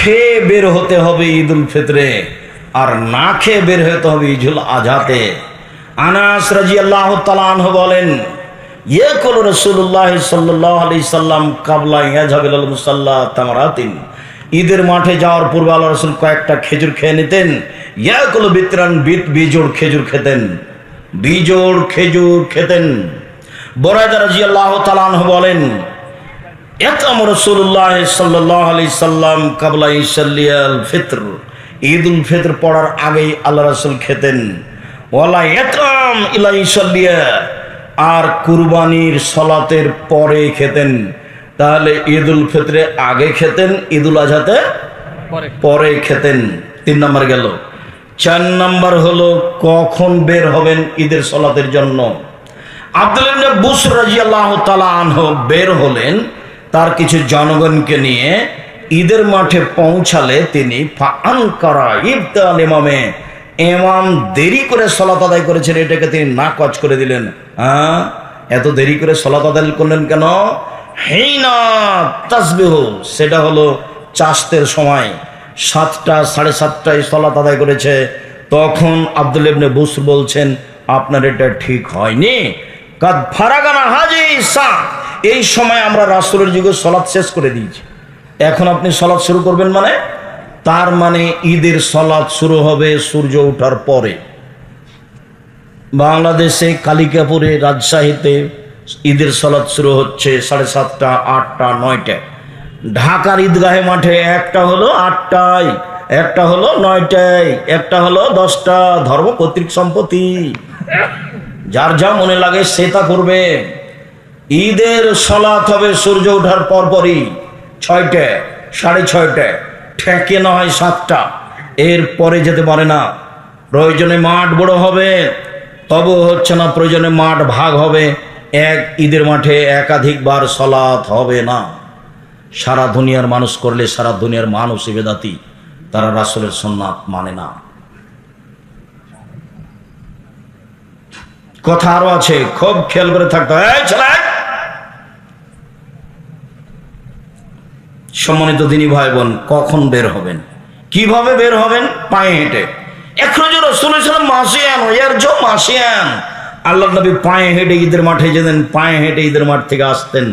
খেয়ে বের হতে হবে ঈদুল ফিতরে, আর না খেয়ে বের হতে হবে ঈদুল আজহাতে। আনাস রাদিয়াল্লাহু তাআলা আনহু বলেন, ইয়াকুল রাসূলুল্লাহ সাল্লাল্লাহু আলাইহি সাল্লাম কাবলা ইয়াযহাবিল মুসাল্লা তামারাতিন, ঈদের মাঠে যাওয়ার পূর্বে আল্লাহ রাসূল কয়েকটা খেজুর খেয়ে নিতেন। ইয়াকুল বিতরান, বিজোড় খেজুর খেতেন, বিজোড় খেজুর খেতেন। বুরায়দা রাদিয়াল্লাহু তাআলা আনহু বলেন, ইয়াতাম রাসূলুল্লাহ সাল্লাল্লাহু আলাইহি সাল্লাম কাবলা ইসাল্লিয়াল ফিতর, ঈদুল ফিতর পড়ার আগেই আল্লাহ রাসূল খেতেন। ওয়ালা ইয়াতাম ইলা ইসাল্লিয়া, আর কুরবানির সালাতের পরে খেতেন। তাহলে ঈদুল ফিতরে আগে খেতেন, ঈদুল আজহাতে পরে খেতেন। 3 নম্বর গেল। 4 নম্বর হলো কখন বের হবেন ঈদের সালাতের জন্য। আব্দুল্লাহ ইবনে বুসর রাদিয়াল্লাহু তাআলা আনহু বের হলেন তার কিছু জনগণকে নিয়ে। ঈদের মাঠে পৌঁছালে তিনি ফাআনকারা ইবতাল ইমামে, ইমাম দেরি করে সালাত আদায় করেছেন, এটাকে তিনি নাকচ করে দিলেন। এত দেরি করে সালাত আদায় করলেন কেন? হিনা তাসবিহ, সেটা হলো চাশতের সময়, 7টা 7:30টায় সালাত আদায় করেছে। তখন আব্দুল্লাহ ইবনে বুসর বলছেন, আপনার এটা ঠিক হয়নি। কাদ ফারাগানা হাজি সা, এই সময় আমরা রাসূলের যুগে সালাত শেষ করে দিয়েছি, এখন আপনি সালাত শুরু করবেন মানে? তার মানে ঈদের সালাত শুরু হবে সূর্য ওঠার পরে। বাংলাদেশে কালিকাপুরে, রাজশাহীতে ঈদের সালাত শুরু হচ্ছে 7:30টা, 8টা, 9টায়। ঢাকার ঈদগাহে মাঠে একটা হলো 8টায়, একটা হলো 9টায়, একটা হলো 10টা। ধর্ম কর্তৃক সম্পত্তি, যার যা মনে লাগে সে তা করবে। ঈদের সালাত হবে সূর্য ওঠার পরপরই, 6টায়, 6:30টায়, ঠেকে না হয় 7টা, এর পরে যেতে পারে না। প্রয়োজনে মাঠ বড় হবে, তবু হচ্ছে না। প্রয়োজনে মাঠ ভাগ হবে, এক ঈদের মাঠে একাধিকবার সালাত হবে না। সারা দুনিয়ার মানুষ করলে সারা দুনিয়ার মানুষ বেদাতি, তারা রাসূলের সুন্নাত মানে না। কথা আরো আছে, খুব খেয়াল করে থাকতে হয়। সম্মানিত দিনী ভাই বোন, কখন বের হবেন, কিভাবে বের হবেন? পায়ে হেঁটে। এখনো রাসূলুল্লাহ সাল্লাল্লাহু আলাইহি ওয়াসাল্লাম মাসিয়ান, আল্লাহর নবী পায়ে হেঁটে ঈদের মাঠে যেতেন, পায়ে হেঁটে ঈদের মাঠ থেকে আসতেন।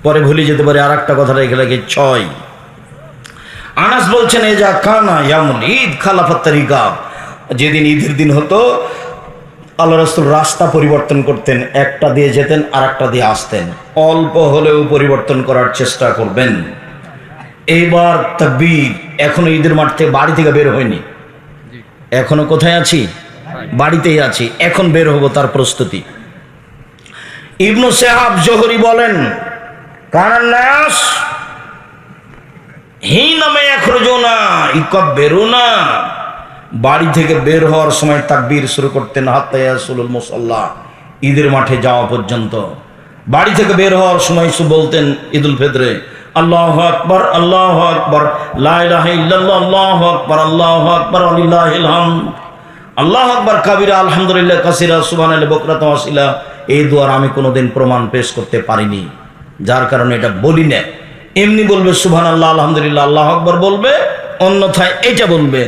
পরে ভুলে যেতে পারে আর একটা কথা রেখে রেখে 6। আনাস বলছেন, এ যা কানা ইয়ামুল ঈদ খালাফাত তারিকা, যেদিন ঈদের দিন হতো আল্লাহ রাসূল রাস্তা পরিবর্তন করতেন, একটা দিয়ে যেতেন আর একটা দিয়ে আসতেন। অল্প হলেও পরিবর্তন করার চেষ্টা করবেন। এইবার তাকবীর, এখনো ঈদের মাঠ থেকে, বাড়ি থেকে বের হয়নি, এখনো কোথায় আছি? বাড়িতেই আছি, এখন বের হবো, তার প্রস্তুতি। ইবনু শাহাব জোহরি বলেন, কানান নাস হিনা ইয়াখরুজুনা ইকাব্বিরুনা, বাড়ি থেকে বের হওয়ার সময় তাকবীর শুরু করতেন, হাত্তা ইয়াসুলুল মুসাল্লা, ঈদের মাঠে যাওয়া পর্যন্ত। বাড়ি থেকে বের হওয়ার সময় বলতেন ঈদুল ফিতরে, আল্লাহু আকবার, আল্লাহু আকবার, লা ইলাহা ইল্লাল্লাহ, আল্লাহু আকবার, আল্লাহু আকবার, ওয়ালিল্লাহিল হামদ, আল্লাহু আকবার কাবীরা, আলহামদুলিল্লাহ কাসীরা, সুবহানাল্লাহি বুকরাতান ওয়া আসীলা। এই দুয়ার আমি কোনোদিন প্রমাণ পেশ করতে পারিনি, যার কারণে এটা বলি না। এমনি বলবে সুবহানাল্লাহ, আলহামদুলিল্লাহ, আল্লাহু আকবার বলবে, অন্যথায় এটা বলবে,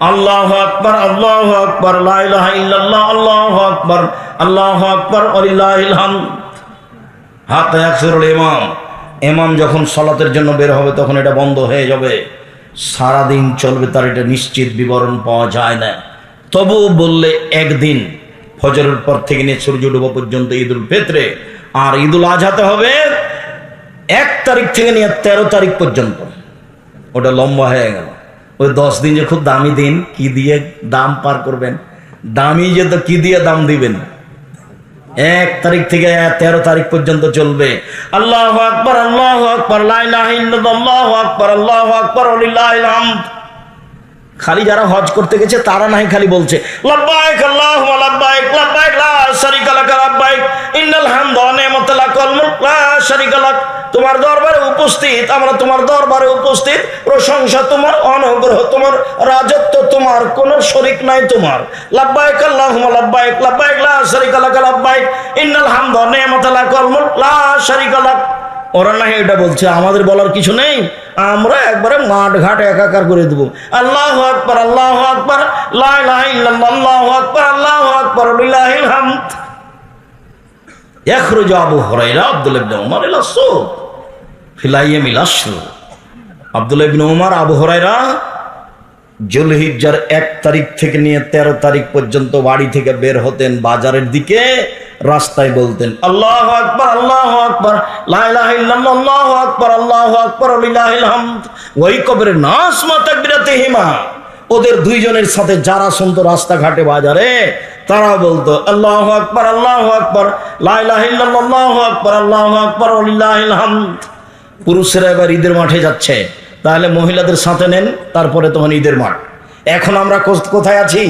আল্লাহু আকবার, আল্লাহু আকবার, লা ইলাহা ইল্লাল্লাহ, আল্লাহু আকবার, আল্লাহু আকবার, ওয়ালিল্লাহিল হামদ। হাত্তা ইয়াকসিরুল ইমাম, ইমাম যখন সালাতের জন্য বের হবে তখন এটা বন্ধ হয়ে যাবে। সারাদিন চলবে, তার এটা নিশ্চিত বিবরণ পাওয়া যায় না। তবু বললে একদিন, ফজরের পর থেকে নিয়ে সূর্য ডোবা পর্যন্ত ঈদুল ফিতরে, আর ঈদুল আজহাতে হবে 1 তারিখ থেকে নিয়ে 13 তারিখ পর্যন্ত। ওটা লম্বা হয়ে গেল। ওই 10 দিন যে খুব দামি দিন, কি দিয়ে দাম পার করবেন? দামি যে তো কি দিয়ে দাম দিবেন? 1 তারিখ থেকে 13 তারিখ পর্যন্ত চলবে। আল্লাহু আকবার, আল্লাহু আকবার, লা ইলাহা ইল্লাল্লাহ, আল্লাহু আকবার, আল্লাহু আকবার, ওয়ালিল্লাহিল হামদ। খালি যারা হজ করতে গেছে তারা নাই খালি বলছে লাব্বাইক আল্লাহুম্মা লাব্বাইক, লাব্বাইক লা শারীকা লাক, লাব্বাইক ইন্নাল হামদা ওয়া নি'মাতা লাক ওয়াল মুলক লা শারীকা লাক। তোমার দরবারে উপস্থিত, আমরা তোমার দরবারে উপস্থিত, প্রশংসা তোমার, অনুগ্রহ তোমার, রাজত্ব তোমার, কোনো শরীক নাই তোমার। লাব্বাইক আল্লাহুম্মা লাব্বাইক, লাব্বাইক লা শারীকা লাক, লাব্বাইক ইন্নাল হামদা ওয়া নি'মাতা লাক ওয়াল মুলক লা শারীকা লাক ওরা না এটা বলছে আমাদের বলার কিছু নেই, আমরা একবারে মাঠ ঘাট একাকার করে দেবো। আল্লাহু আকবার, আল্লাহু আকবার, লা ইলাহা ইল্লাল্লাহ, আল্লাহু আকবার, আল্লাহু আকবার, লিল্লাহিল হামদ। ইখরুজ আবু হুরায়রা আব্দুল্লাহ ইবনে উমর ইলা সুক ফিল আইয়ামিল আশর। আব্দুল্লাহ ইবনে উমর আবু হুরায়রা যুলহিজ্জার 1 তারিখ থেকে নিয়ে 13 তারিখ পর্যন্ত বাড়ি থেকে বের হতেন বাজারের দিকে, রাস্তায় বলতেন আল্লাহু আকবার, আল্লাহু আকবার, লা ইলাহা ইল্লাল্লাহ, আল্লাহু আকবার, আল্লাহু আকবার, লিল্লাহিল হামদ। ওই কবরে নাস মা তাকবীরাতিহিমা, ওদের দুইজনের সাথে যারা শুনতো রাস্তাঘাটে বাজারে, তারা বলতো আল্লাহু আকবার, আল্লাহু আকবার, লা ইলাহা ইল্লাল্লাহ, আল্লাহু আকবার, আল্লাহু আকবার, লিল্লাহিল হামদ। পুরুষেরা এবার ঈদের মাঠে যাচ্ছে, তাহলে মহিলাদের সাথে নেন, তারপরে তখন ঈদের মাঠ। এখন আমরা কোথায় আছি?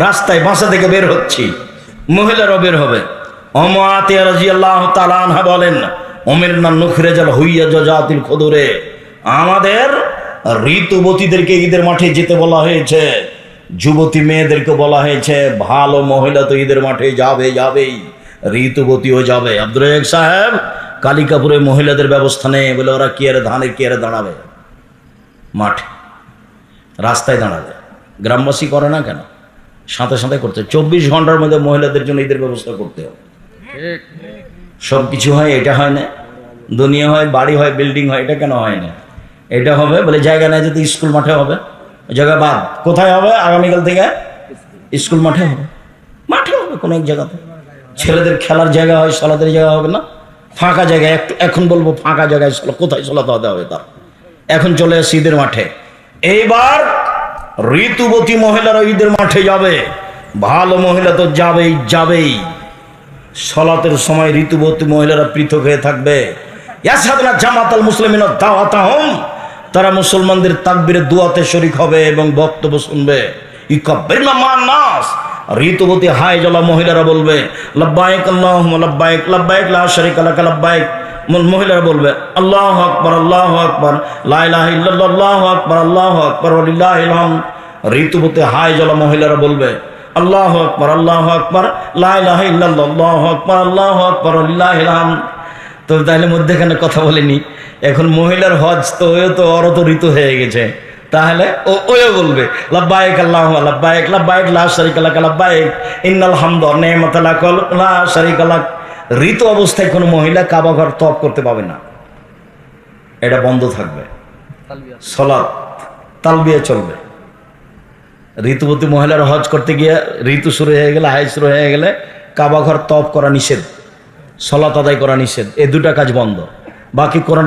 রাস্তায়, বাসা থেকে বের হচ্ছি, মহিলারাও বের হবে। আতিয়া রাদিয়াল্লাহু তাআলা আনহা বলেন উমিরনা নুখরিজাল হুইয়া জাতিল খুদুরে, আমাদের ঋতুবতীদেরকে ঈদের মাঠে যেতে বলা হয়েছে, যুবতী মেয়েদেরকে বলা হয়েছে ভালো মহিলা তো ঈদের মাঠে যাবেই, ঋতুবতীও যাবে। আব্দুর রাজ্জাক সাহেব কালিকাপুরে মহিলাদের ব্যবস্থা নেই বলে ওরা কি আরে ধানের কি আরে দাঁড়াবে, মাঠে রাস্তায় দাঁড়াবে। গ্রামবাসী করে না কেন? সাথে সাথে করতে 24 ঘন্টার মধ্যে মহিলাদের জন্য ঈদের ব্যবস্থা করতে হবে। সব কিছু হয়, এটা হয় না। দুনিয়া হয়, বাড়ি হয়, বিল্ডিং হয়, এটা কেন হয় না? এটা হবে বলে জায়গা নেই, যদি স্কুল মাঠে হবে, জায়গা বাদ। কোথায় হবে? আগামীকাল থেকে স্কুল মাঠে হবে, মাঠে হবে কোনো এক জায়গাতে। ছেলেদের খেলার জায়গা হয়, সলাতের জায়গা হবে না, ফাঁকা জায়গায়। এখন বলবো ফাঁকা জায়গায় কোথায় সলাতে হতে হবে তার। এখন চলে আসে ঈদের মাঠে। এইবার ঋতুবতী মহিলারা ঈদের মাঠে যাবে, ভালো মহিলা তো যাবেই। সলাতের সময় ঋতুবতী মহিলারা পৃথক হয়ে থাকবে। ইয়াসাদুনা জামাতাল মুসলিমিনা দাওয়াতাহুম, তারা মুসলমানদের তাকবীরের দুআতে শরীক হবে এবং বক্তব্য শুনবে। ইকাব্বিরনা মান নাস, ঋতুবতী হায় জ্বলা মহিলারা বলবে লাব্বাইক আল্লাহুম্মা লাব্বাইক, লাব্বাইক লা শারীকা লাক লাব্বাইক। মহিলারা বলবে আল্লাহু আকবার, আল্লাহু আকবার, লা ইলাহা ইল্লাল্লাহ, আল্লাহু আকবার, আল্লাহু আকবার, লিল্লাহিল হামদ। ঋতুবতী হায় জ্বলা মহিলারা বলবে আল্লাহু আকবার, আল্লাহু আকবার, লা ইলাহা ইল্লাল্লাহ, আল্লাহু আকবার, আল্লাহু আকবার, লিল্লাহিল হামদ। তো তাহলে মধ্যেখানে কথা বলিনি, এখন মহিলার হজ তো ওরও তো ঋতু হয়ে গেছে, তাহলে ওও বলবে লাব্বাইক আল্লাহুম্মা লাব্বাইক, লাব্বাইক লা শারীকা লাক লাব্বাইক, ইন্নাল হামদা ওয়া নি'মাতা লাক লা শারীকা লাক। ঋতু অবস্থায় কোনো মহিলা কাবা ঘর তওয়াফ করতে পাবে না, এটা বন্ধ থাকবে। সালাত তালবিয়া চলবে। ঋতুবতী মহিলার হজ করতে গিয়ে ঋতু শুরু হয়ে গেলে, হাই শুরু হয়ে গেলে কাবা ঘর তওয়াফ করা নিষেধ, সালাত আদায় করা নিষেধ, এই দুটা কাজ বন্ধ। বাকি কোরআন